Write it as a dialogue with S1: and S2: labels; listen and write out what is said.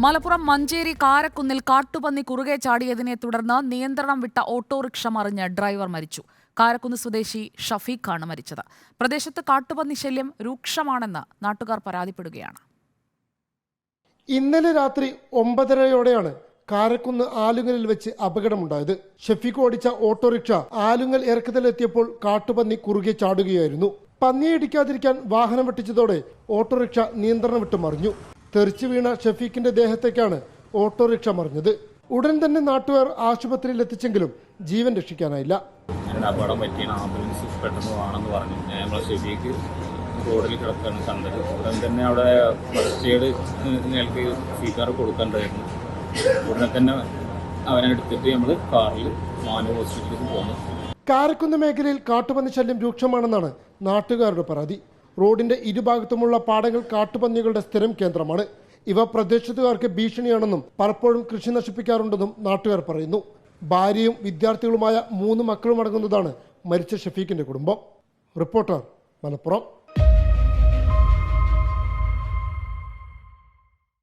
S1: മലപ്പുറം മഞ്ചേരി കാരക്കുന്നിൽ കാട്ടുപന്നി കുറുകെ ചാടിയതിനെ തുടർന്ന് നിയന്ത്രണം വിട്ട ഓട്ടോറിക്ഷ മറിഞ്ഞ് ഡ്രൈവർ മരിച്ചു. കാരക്കുന്ന് സ്വദേശി ഷഫീഖാണ് മരിച്ചത്. പ്രദേശത്ത് കാട്ടുപന്നി ശല്യം രൂക്ഷമാണെന്ന് നാട്ടുകാർ പരാതിപ്പെടുകയാണ്.
S2: ഇന്നലെ രാത്രി 9:30-ഓടെയാണ് കാരക്കുന്ന് ആലുങ്ങലിൽ വെച്ച് അപകടമുണ്ടായത്. ഷഫീഖ് ഓടിച്ച ഓട്ടോറിക്ഷ ആലുങ്ങൽ ഇറക്കത്തിലെത്തിയപ്പോൾ കാട്ടുപന്നി കുറുകെ ചാടുകയായിരുന്നു. പന്നിയെ ഇടിക്കാതിരിക്കാൻ വാഹനം വെട്ടിച്ചതോടെ ഓട്ടോറിക്ഷ നിയന്ത്രണം വിട്ട് മറിഞ്ഞു. തെറിച്ചു വീണ ഷഫീഖിന്റെ ദേഹത്തേക്കാണ് ഓട്ടോറിക്ഷ മറിഞ്ഞത്. ഉടൻ തന്നെ നാട്ടുകാർ ആശുപത്രിയിൽ എത്തിച്ചെങ്കിലും ജീവൻ രക്ഷിക്കാനായില്ല.
S3: അപകടം പറ്റിയാണ്, ആംബുലൻസ് പെട്ടെന്ന് വേണമെന്ന് പറഞ്ഞു. നമ്മളെ ഷഫീഖ് റോഡിൽ കിടക്കാണ് കണ്ടത്. ഉടൻ തന്നെ അവിടെ ഫസ്റ്റ് എയ്ഡ് ഞങ്ങൾക്ക് സീക്കാർ കൊടുക്കേണ്ടതായിരുന്നു. ഉടനെ തന്നെ അവനെ എടുത്തിട്ട് നമ്മൾ കാറിൽ മാനു ഹോസ്പിറ്റലിലേക്ക് പോകുന്നു.
S2: കാരക്കുന്ന് മേഖലയിൽ കാട്ടുപന്നി ശല്യം രൂക്ഷമാണെന്നാണ് നാട്ടുകാരുടെ പരാതി. റോഡിന്റെ ഇരുഭാഗത്തുമുള്ള പാടങ്ങൾ കാട്ടുപന്നികളുടെ സ്ഥിരം കേന്ദ്രമാണ്. ഇവ പ്രദേശത്തുകാർക്ക് ഭീഷണിയാണെന്നും പലപ്പോഴും കൃഷി നശിപ്പിക്കാറുണ്ടെന്നും നാട്ടുകാർ പറയുന്നു. ഭാര്യയും വിദ്യാർത്ഥികളുമായ 3 മക്കളും അടങ്ങുന്നതാണ് മരിച്ച ഷഫീഖിന്റെ കുടുംബം. റിപ്പോർട്ടർ, മലപ്പുറം.